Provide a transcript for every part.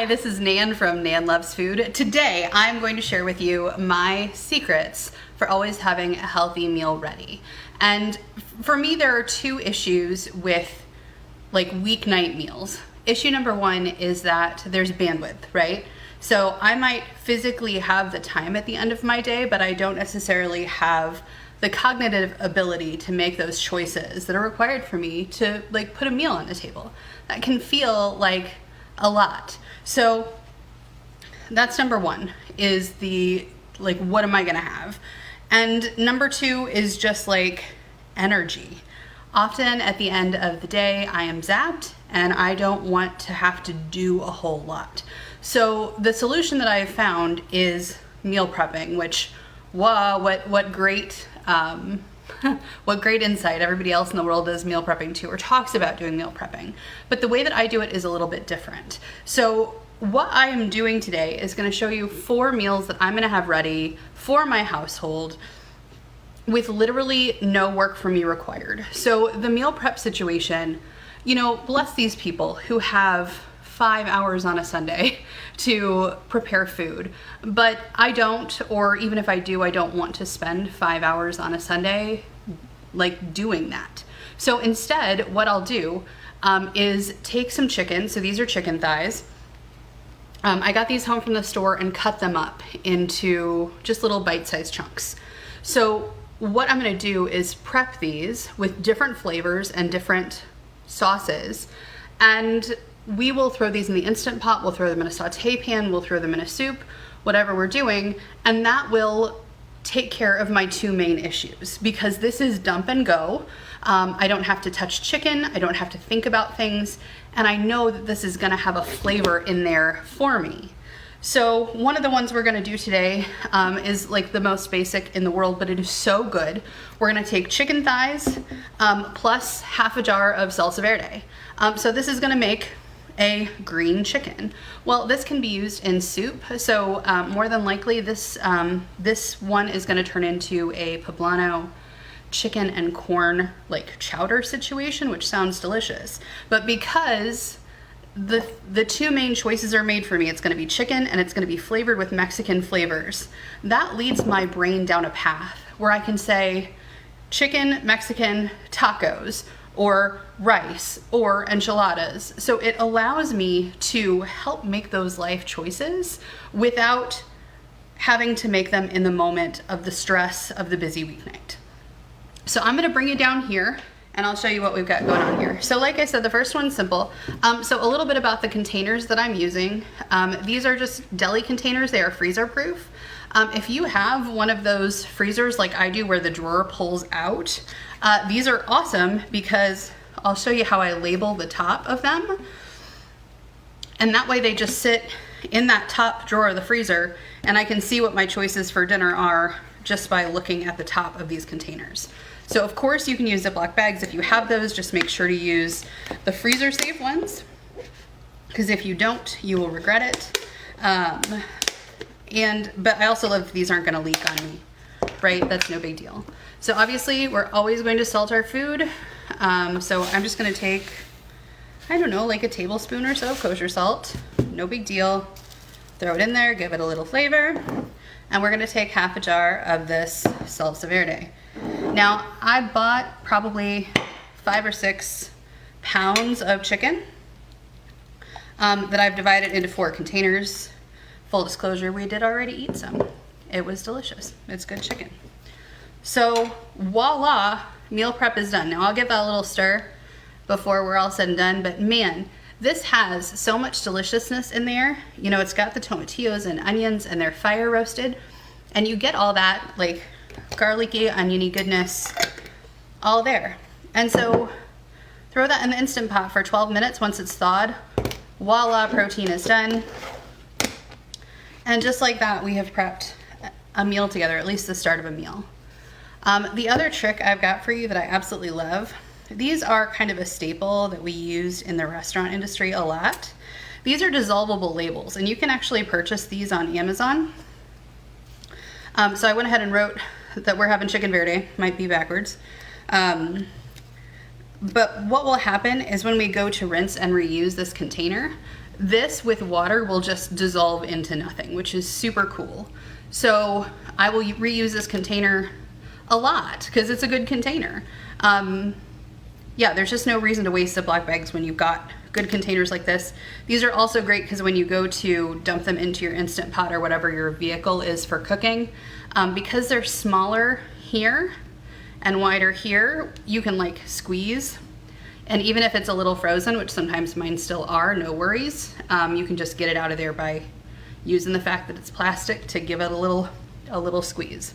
Hi, this is Nan from Nan Loves Food. Today, I'm going to share with you my secrets for always having a healthy meal ready. And for me, there are two issues with like weeknight meals. Issue number one is that there's bandwidth, right? So I might physically have the time at the end of my day, but I don't necessarily have the cognitive ability to make those choices that are required for me to like put a meal on the table. That can feel like a lot. So that's number one, is the like, what am I gonna have? And number two is just like energy. Often at the end of the day, I am zapped and I don't want to have to do a whole lot. So the solution that I have found is meal prepping, which, wow, what great what great insight. Everybody else in the world does meal prepping too, or talks about doing meal prepping. But the way that I do it is a little bit different. So what I am doing today is going to show you 4 meals that I'm going to have ready for my household with literally no work for me required. So the meal prep situation, you know, bless these people who have 5 hours on a Sunday to prepare food, but I don't, or even if I do, I don't want to spend 5 hours on a Sunday like doing that. So instead, what I'll do is take some chicken. So these are chicken thighs. I got these home from the store and cut them up into just little bite-sized chunks. So what I'm gonna do is prep these with different flavors and different sauces, and we will throw these in the Instant Pot, we'll throw them in a saute pan, we'll throw them in a soup, whatever we're doing, and that will take care of my 2 main issues, because this is dump and go. I don't have to touch chicken, I don't have to think about things, and I know that this is gonna have a flavor in there for me. So one of the ones we're gonna do today is like the most basic in the world, but it is so good. We're gonna take chicken thighs plus half a jar of salsa verde. So this is gonna make a green chicken. Well, this can be used in soup. So more than likely this one is gonna turn into a poblano chicken and corn like chowder situation, which sounds delicious. But because the 2 main choices are made for me, it's gonna be chicken and it's gonna be flavored with Mexican flavors, that leads my brain down a path where I can say chicken, Mexican, tacos, or rice, or enchiladas. So it allows me to help make those life choices without having to make them in the moment of the stress of the busy weeknight. So I'm gonna bring you down here and I'll show you what we've got going on here. So like I said, the first one's simple. So a little bit about the containers that I'm using. These are just deli containers. They are freezer proof. If you have one of those freezers like I do where the drawer pulls out, these are awesome because I'll show you how I label the top of them. And that way they just sit in that top drawer of the freezer and I can see what my choices for dinner are just by looking at the top of these containers. So of course you can use Ziploc bags. If you have those, just make sure to use the freezer safe ones, because if you don't, you will regret it. But I also love these aren't gonna leak on me, right? That's no big deal. So obviously we're always going to salt our food. So I'm just gonna take, I don't know, like a tablespoon or so of kosher salt, no big deal. Throw it in there, give it a little flavor. And we're gonna take half a jar of this salsa verde. Now, I bought probably 5 or 6 pounds of chicken that I've divided into 4 containers. Full disclosure, we did already eat some. It was delicious. It's good chicken. So, voila, meal prep is done. Now, I'll give that a little stir before we're all said and done, but man, this has so much deliciousness in there. You know, it's got the tomatillos and onions and they're fire roasted, and you get all that like garlicky, oniony goodness all there. And so throw that in the Instant Pot for 12 minutes. Once it's thawed, voila, protein is done. And just like that, we have prepped a meal together, at least the start of a meal. The other trick I've got for you that I absolutely love, these are kind of a staple that we use in the restaurant industry a lot. These are dissolvable labels, and you can actually purchase these on Amazon. So I went ahead and wrote that we're having chicken verde, might be backwards. But what will happen is when we go to rinse and reuse this container, this with water will just dissolve into nothing, which is super cool. So I will reuse this container a lot because it's a good container. Yeah, there's just no reason to waste the black bags when you've got good containers like this. These are also great because when you go to dump them into your Instant Pot or whatever your vehicle is for cooking, because they're smaller here and wider here, you can like squeeze. And even if it's a little frozen, which sometimes mine still are, no worries. You can just get it out of there by using the fact that it's plastic to give it a little squeeze.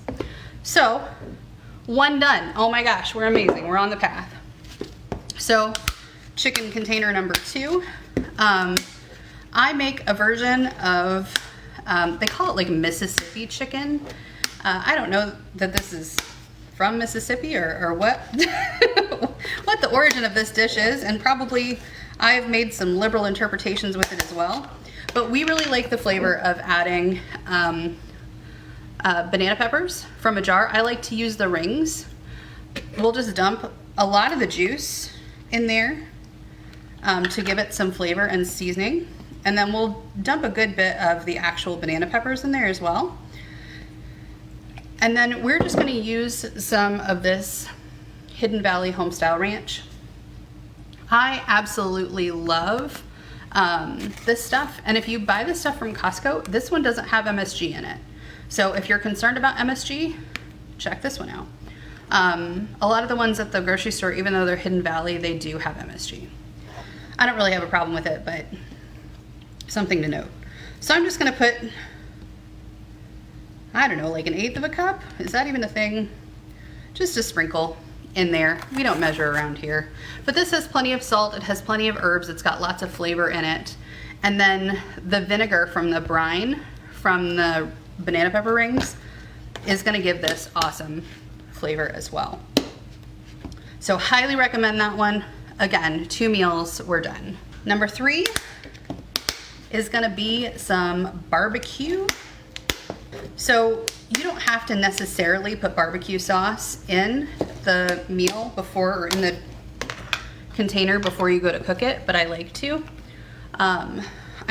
So, one done. Oh my gosh, we're amazing. We're on the path. So, chicken container number 2. I make a version of, they call it like Mississippi chicken. I don't know that this is from Mississippi or what, what the origin of this dish is, and probably I've made some liberal interpretations with it as well. But we really like the flavor of adding banana peppers from a jar. I like to use the rings. We'll just dump a lot of the juice in there to give it some flavor and seasoning. And then we'll dump a good bit of the actual banana peppers in there as well. And then we're just gonna use some of this Hidden Valley Homestyle Ranch. I absolutely love this stuff. And if you buy this stuff from Costco, this one doesn't have MSG in it. So if you're concerned about MSG, check this one out. A lot of the ones at the grocery store, even though they're Hidden Valley, they do have MSG. I don't really have a problem with it, but something to note. So I'm just gonna put, I don't know, like 1/8 of a cup? Is that even a thing? Just a sprinkle in there. We don't measure around here. But this has plenty of salt, it has plenty of herbs, it's got lots of flavor in it. And then the vinegar from the brine from the banana pepper rings is gonna give this awesome flavor as well. So highly recommend that one. Again, 2 meals, we're done. Number 3 is gonna be some barbecue. So you don't have to necessarily put barbecue sauce in the meal before, or in the container before you go to cook it, but I like to. I'm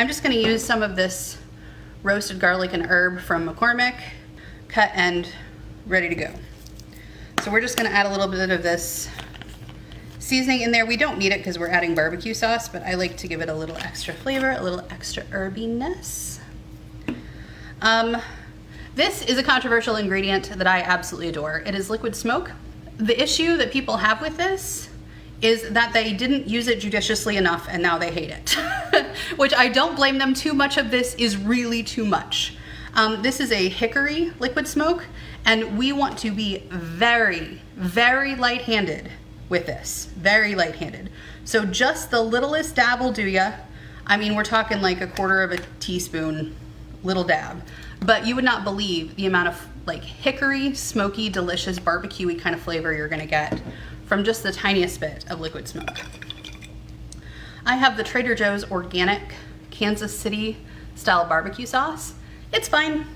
just gonna use some of this roasted garlic and herb from McCormick, cut and ready to go. So we're just gonna add a little bit of this seasoning in there. We don't need it because we're adding barbecue sauce, but I like to give it a little extra flavor, a little extra herbiness. This is a controversial ingredient that I absolutely adore. It is liquid smoke. The issue that people have with this is that they didn't use it judiciously enough and now they hate it, which I don't blame them. Too much of this is really too much. This is a hickory liquid smoke, and we want to be very, very light-handed with this, very light-handed. So just the littlest dab will do ya. I mean, we're talking like 1/4 of a teaspoon, little dab. But you would not believe the amount of like hickory, smoky, delicious, barbecue-y kind of flavor you're gonna get from just the tiniest bit of liquid smoke. I have the Trader Joe's organic Kansas City style barbecue sauce. It's fine.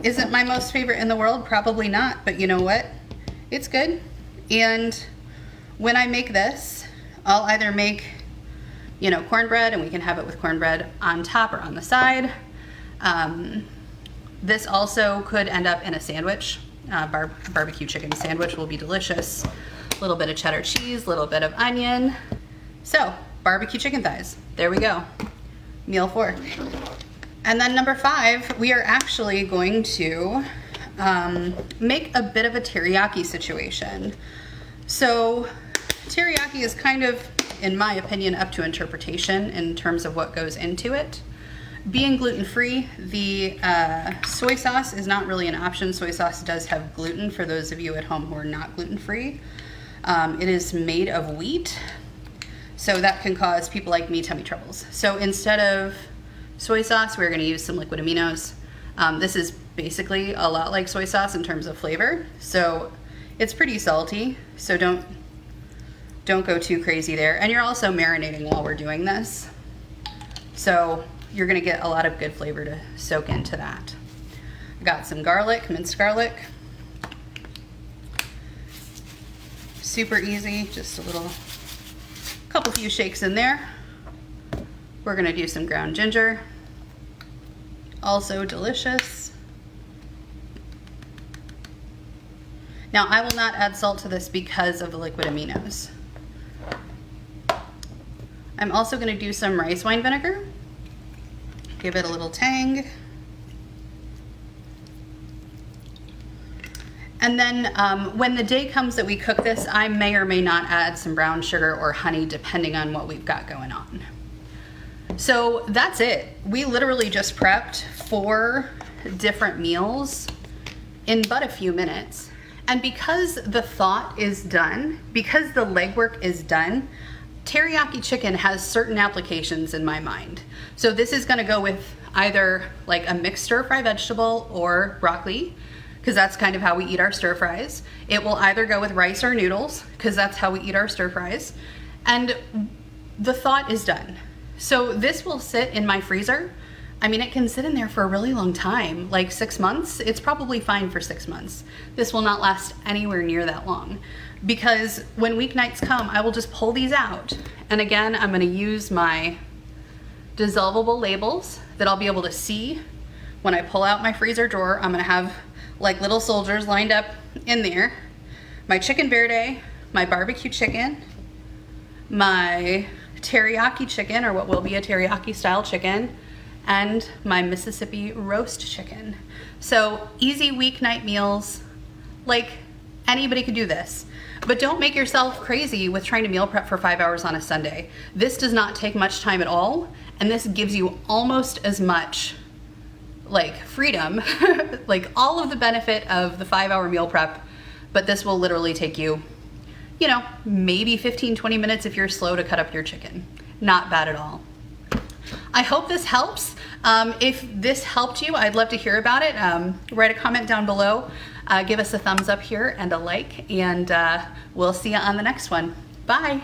Isn't my most favorite in the world? Probably not, but you know what? It's good. And when I make this, I'll either make, you know, cornbread, and we can have it with cornbread on top or on the side. This also could end up in a sandwich. Barbecue chicken sandwich will be delicious. A little bit of cheddar cheese, a little bit of onion. So, barbecue chicken thighs. There we go. Meal 4. And then number 5, we are actually going to make a bit of a teriyaki situation. So, teriyaki is kind of, in my opinion, up to interpretation in terms of what goes into it. Being gluten-free, the soy sauce is not really an option. Soy sauce does have gluten for those of you at home who are not gluten-free. It is made of wheat, so that can cause people like me tummy troubles. So instead of soy sauce, we're gonna use some liquid aminos. This is basically a lot like soy sauce in terms of flavor. So it's pretty salty, so don't go too crazy there. And you're also marinating while we're doing this. So you're gonna get a lot of good flavor to soak into that. I got some garlic, minced garlic. Super easy, just a couple few shakes in there. We're gonna do some ground ginger, also delicious. Now I will not add salt to this because of the liquid aminos. I'm also gonna do some rice wine vinegar, give it a little tang. And then when the day comes that we cook this, I may or may not add some brown sugar or honey depending on what we've got going on. So that's it. We literally just prepped 4 different meals in but a few minutes. And because the thought is done, because the legwork is done, teriyaki chicken has certain applications in my mind. So this is gonna go with either like a mixed stir fry vegetable or broccoli, because that's kind of how we eat our stir fries. It will either go with rice or noodles, because that's how we eat our stir fries. And the thought is done. So this will sit in my freezer. I mean, it can sit in there for a really long time, like 6 months. It's probably fine for 6 months. This will not last anywhere near that long, because when weeknights come, I will just pull these out. And again, I'm gonna use my dissolvable labels that I'll be able to see when I pull out my freezer drawer. I'm gonna have like little soldiers lined up in there. My chicken verde, my barbecue chicken, my teriyaki chicken, or what will be a teriyaki style chicken, and my Mississippi roast chicken. So easy weeknight meals, like anybody could do this. But don't make yourself crazy with trying to meal prep for 5 hours on a Sunday. This does not take much time at all, and this gives you almost as much like freedom, like all of the benefit of the 5-hour meal prep, but this will literally take you, you know, maybe 15-20 minutes if you're slow to cut up your chicken. Not bad at all. I hope this helps. If this helped you, I'd love to hear about it. Write a comment down below, give us a thumbs up here and a like, and we'll see you on the next one. Bye.